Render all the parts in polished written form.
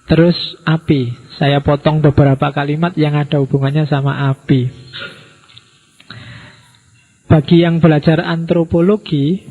Terus api. Saya potong beberapa kalimat yang ada hubungannya sama api. Bagi yang belajar antropologi,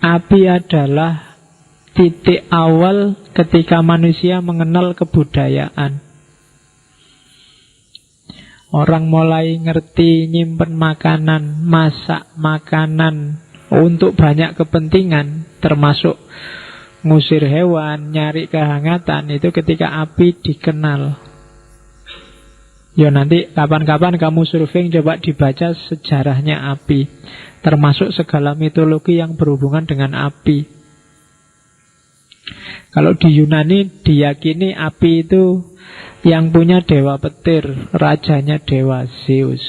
api adalah titik awal ketika manusia mengenal kebudayaan. Orang mulai ngerti nyimpen makanan, masak makanan untuk banyak kepentingan, termasuk ngusir hewan, nyari kehangatan, itu ketika api dikenal. Ya nanti kapan-kapan kamu surfing coba dibaca sejarahnya api, termasuk segala mitologi yang berhubungan dengan api. Kalau di Yunani diyakini api itu yang punya dewa petir, rajanya dewa Zeus.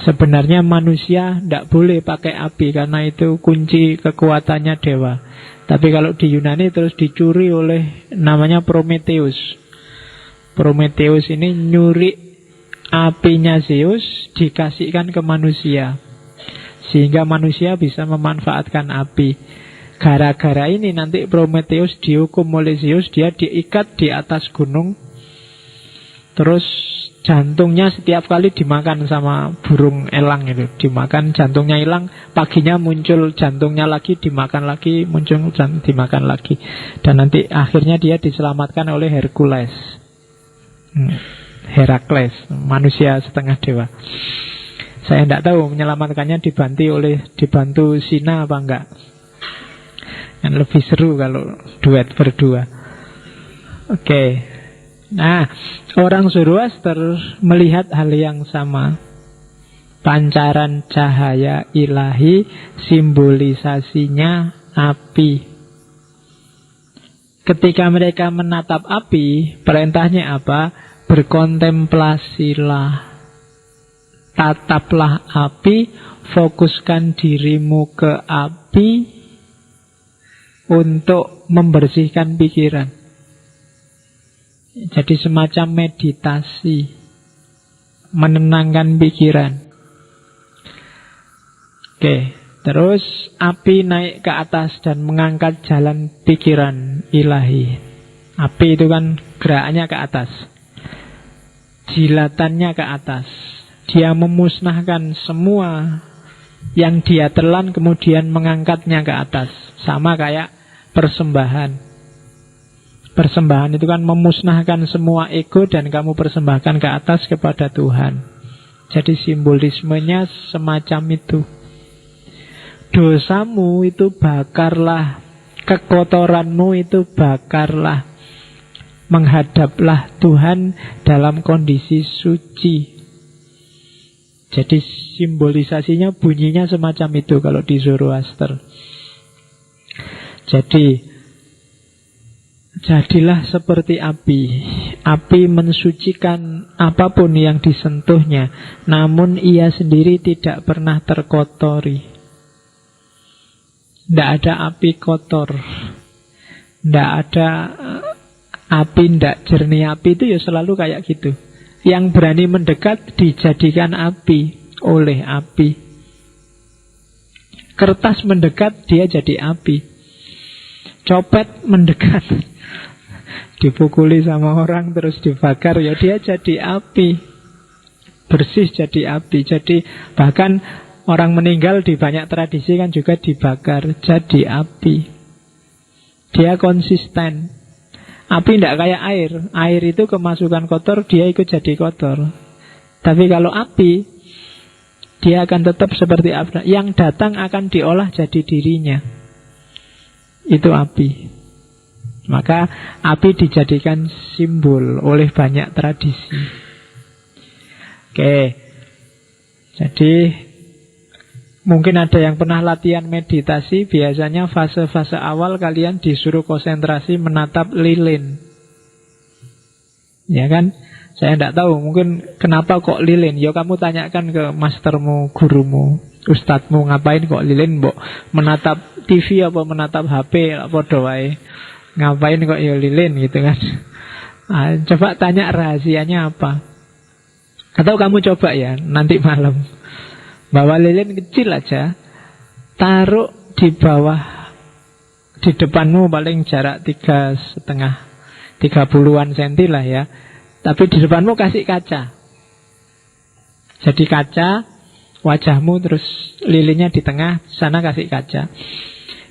Sebenarnya manusia tidak boleh pakai api karena itu kunci kekuatannya dewa. Tapi kalau di Yunani terus dicuri oleh namanya Prometheus. Prometheus ini nyuri apinya Zeus, dikasihkan ke manusia, sehingga manusia bisa memanfaatkan api. Gara-gara ini nanti Prometheus dihukum oleh Zeus, dia diikat di atas gunung. Terus jantungnya setiap kali dimakan sama burung elang itu. Dimakan, jantungnya hilang, paginya muncul jantungnya lagi, dimakan lagi, muncul dimakan lagi. Dan nanti akhirnya dia diselamatkan oleh Hercules, Herakles, manusia setengah dewa. Saya tidak tahu menyelamatkannya dibantu Sina apa enggak. Yang lebih seru kalau duet berdua. Oke. Nah, orang Zoroaster melihat hal yang sama. Pancaran cahaya ilahi, simbolisasinya api. Ketika mereka menatap api, perintahnya apa? Berkontemplasilah. Tataplah api, fokuskan dirimu ke api untuk membersihkan pikiran. Jadi semacam meditasi, menenangkan pikiran. Oke, terus api naik ke atas dan mengangkat jalan pikiran ilahi. Api itu kan gerakannya ke atas, jilatannya ke atas. Dia memusnahkan semua yang dia telan, kemudian mengangkatnya ke atas. Sama kayak persembahan. Persembahan itu kan memusnahkan semua ego dan kamu persembahkan ke atas kepada Tuhan. Jadi simbolismenya semacam itu. Dosamu itu bakarlah, kekotoranmu itu bakarlah. Menghadaplah Tuhan dalam kondisi suci. Jadi simbolisasinya bunyinya semacam itu kalau di Zoroaster. Jadilah seperti api. Api mensucikan apapun yang disentuhnya, namun ia sendiri tidak pernah terkotori. Tidak ada api kotor, tidak ada api tidak jernih. Api itu ya selalu kayak gitu. Yang berani mendekat dijadikan api oleh api. Kertas mendekat dia jadi api. Copet mendekat dipukuli sama orang terus dibakar, ya dia jadi api. Bersih jadi api. Jadi bahkan orang meninggal di banyak tradisi kan juga dibakar jadi api. Dia konsisten. Api tidak kayak air. Air itu kemasukan kotor, dia ikut jadi kotor. Tapi kalau api, dia akan tetap seperti api. Yang datang akan diolah jadi dirinya. Itu api. Maka api dijadikan simbol oleh banyak tradisi. Oke. Jadi mungkin ada yang pernah latihan meditasi. Biasanya fase-fase awal kalian disuruh konsentrasi menatap lilin. Ya kan? Saya tidak tahu mungkin kenapa kok lilin. Ya kamu tanyakan ke mastermu, gurumu, ustadzmu, ngapain kok lilin, mbok menatap TV apa menatap HP apa doai. Ngapain kok ya lilin gitu kan. Coba tanya rahasianya apa. Atau kamu coba ya nanti malam, bawa lilin kecil aja, taruh di bawah, di depanmu paling jarak 3,5 30-an senti lah ya. Tapi di depanmu kasih kaca. Jadi kaca, wajahmu, terus lilinnya di tengah, sana kasih kaca.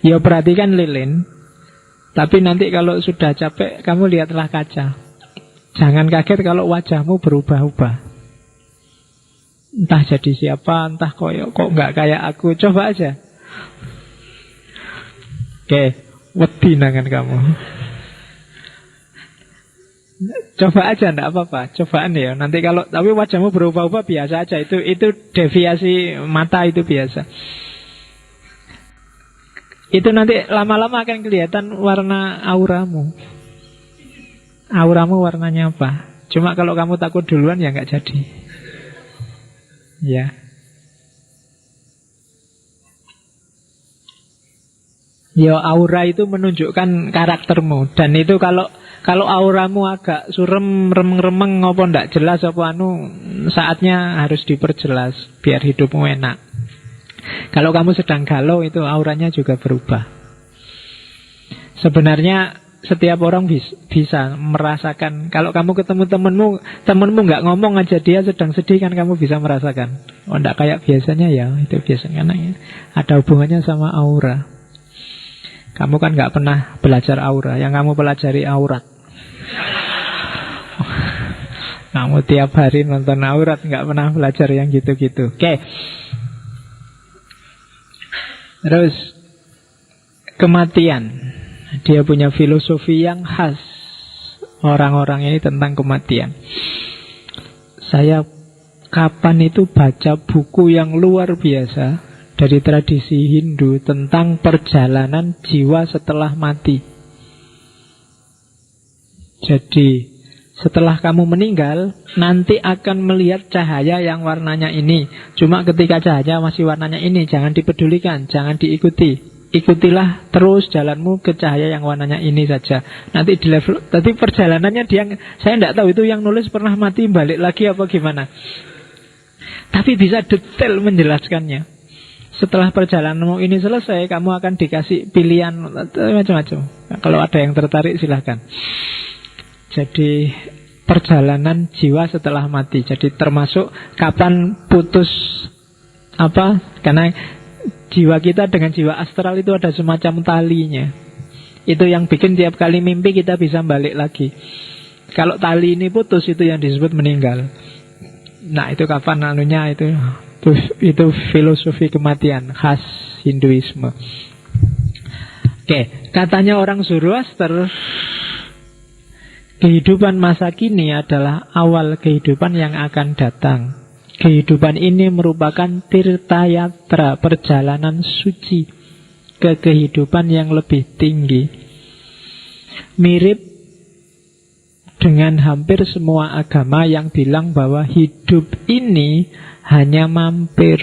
Ya perhatikan lilin. Tapi nanti kalau sudah capek, kamu lihatlah kaca. Jangan kaget kalau wajahmu berubah-ubah. Entah jadi siapa, entah kok nggak kayak aku. Coba aja. Oke, wedi nangan kamu. Coba aja, enggak apa-apa. Cobaan ya. Nanti kalau tapi wajahmu berubah-ubah biasa aja. Itu deviasi mata itu biasa. Itu nanti lama-lama akan kelihatan warna auramu. Auramu warnanya apa? Cuma kalau kamu takut duluan ya nggak jadi. Ya. Ya aura itu menunjukkan karaktermu. Dan itu kalau auramu agak surem, remeng-remeng, apa ndak jelas apa saatnya harus diperjelas biar hidupmu enak. Kalau kamu sedang galau, itu auranya juga berubah. Sebenarnya setiap orang bisa merasakan. Kalau kamu ketemu temenmu nggak ngomong aja, dia sedang sedih, kan kamu bisa merasakan. Oh ndak kayak biasanya ya, itu biasanya ada hubungannya sama aura. Kamu kan nggak pernah belajar aura, yang kamu pelajari aurat. Kamu tiap hari nonton aurat, nggak pernah belajar yang gitu-gitu. Oke. Terus kematian. Dia punya filosofi yang khas. Orang-orang ini tentang kematian. Saya kapan itu baca buku yang luar biasa dari tradisi Hindu tentang perjalanan jiwa setelah mati. Jadi setelah kamu meninggal, nanti akan melihat cahaya yang warnanya ini. Cuma ketika cahaya masih warnanya ini, jangan dipedulikan, jangan diikuti. Ikutilah terus jalanmu ke cahaya yang warnanya ini saja. Nanti di level, tapi perjalanannya saya tidak tahu itu yang nulis pernah mati balik lagi apa gimana. Tapi bisa detail menjelaskannya. Setelah perjalananmu ini selesai, kamu akan dikasih pilihan macam-macam. Nah, kalau ada yang tertarik silahkan. Jadi perjalanan jiwa setelah mati. Jadi termasuk kapan putus apa? Karena jiwa kita dengan jiwa astral itu ada semacam talinya. Itu yang bikin tiap kali mimpi kita bisa balik lagi. Kalau tali ini putus, itu yang disebut meninggal. Nah itu kapan itu filosofi kematian khas Hinduisme. Oke, katanya orang Zoroaster, kehidupan masa kini adalah awal kehidupan yang akan datang. Kehidupan ini merupakan tirtayatra, perjalanan suci ke kehidupan yang lebih tinggi. Mirip dengan hampir semua agama yang bilang bahwa hidup ini hanya mampir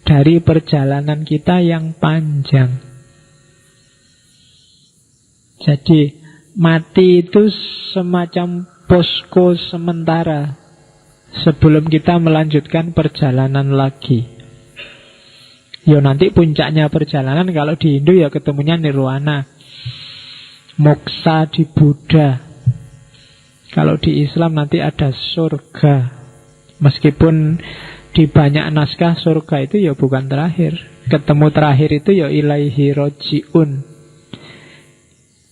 dari perjalanan kita yang panjang. Jadi mati itu semacam posko sementara sebelum kita melanjutkan perjalanan lagi. Ya nanti puncaknya perjalanan kalau di Hindu ya ketemunya nirwana, moksa di Buddha. Kalau di Islam nanti ada surga. Meskipun di banyak naskah surga itu ya bukan terakhir. Ketemu terakhir itu ya ilaihi roji'un.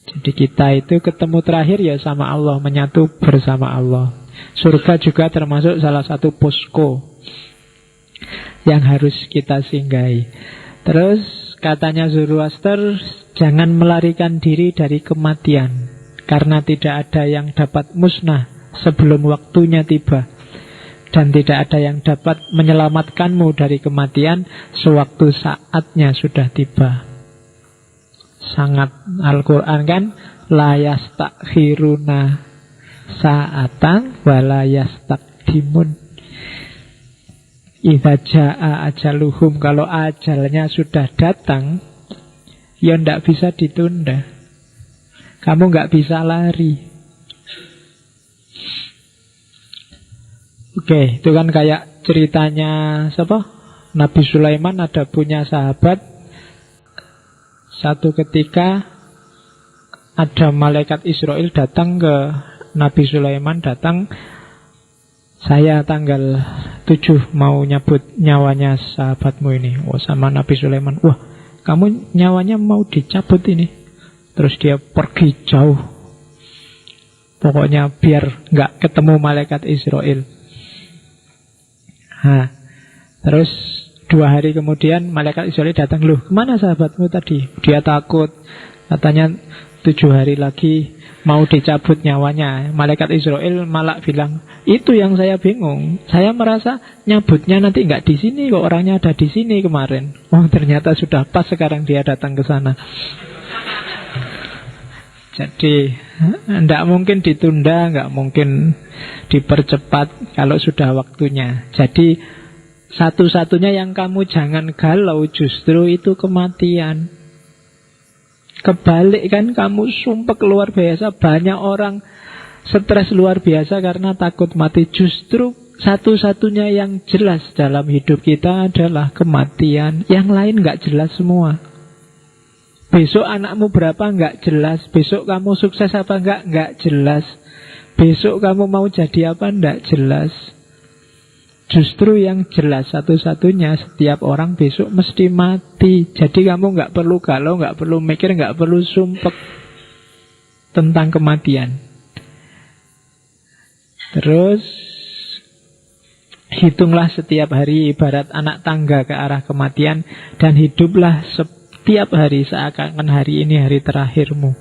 Jadi kita itu ketemu terakhir ya sama Allah, menyatu bersama Allah. Surga juga termasuk salah satu posko yang harus kita singgahi. Terus katanya Zoroaster, jangan melarikan diri dari kematian, karena tidak ada yang dapat musnah sebelum waktunya tiba. Dan tidak ada yang dapat menyelamatkanmu dari kematian sewaktu saatnya sudah tiba. Sangat Al-Quran kan, la yastakhiruna sa'atan wa la yastaqdimun. Idza jaa ajaluhum, kalau ajalnya sudah datang, ya ndak bisa ditunda. Kamu nggak bisa lari. Oke, itu kan kayak ceritanya siapa? Nabi Sulaiman ada punya sahabat. Satu ketika ada malaikat Israel datang ke Nabi Sulaiman, datang, saya tanggal 7 mau nyabut nyawanya sahabatmu ini. Oh, sama Nabi Sulaiman, wah, kamu nyawanya mau dicabut ini. Terus dia pergi jauh, pokoknya biar nggak ketemu malaikat Israel. Terus 2 hari kemudian malaikat Israel datang, loh, kemana sahabatmu tadi? Dia takut, katanya 7 hari lagi mau dicabut nyawanya. Malaikat Israel malah bilang, itu yang saya bingung. Saya merasa nyabutnya nanti nggak di sini, kok orangnya ada di sini kemarin. Oh, ternyata sudah pas sekarang dia datang ke sana. Jadi tidak mungkin ditunda, nggak mungkin dipercepat kalau sudah waktunya. Jadi satu-satunya yang kamu jangan galau justru itu kematian. Kebalik kan, kamu sumpek luar biasa. Banyak orang stres luar biasa karena takut mati. Justru satu-satunya yang jelas dalam hidup kita adalah kematian. Yang lain nggak jelas semua. Besok anakmu berapa nggak jelas. Besok kamu sukses apa nggak jelas. Besok kamu mau jadi apa nggak jelas. Justru yang jelas satu-satunya, setiap orang besok mesti mati. Jadi kamu nggak perlu galau, nggak perlu mikir, nggak perlu sumpek tentang kematian. Terus hitunglah setiap hari ibarat anak tangga ke arah kematian, dan hiduplah setiap hari seakan-akan hari ini hari terakhirmu.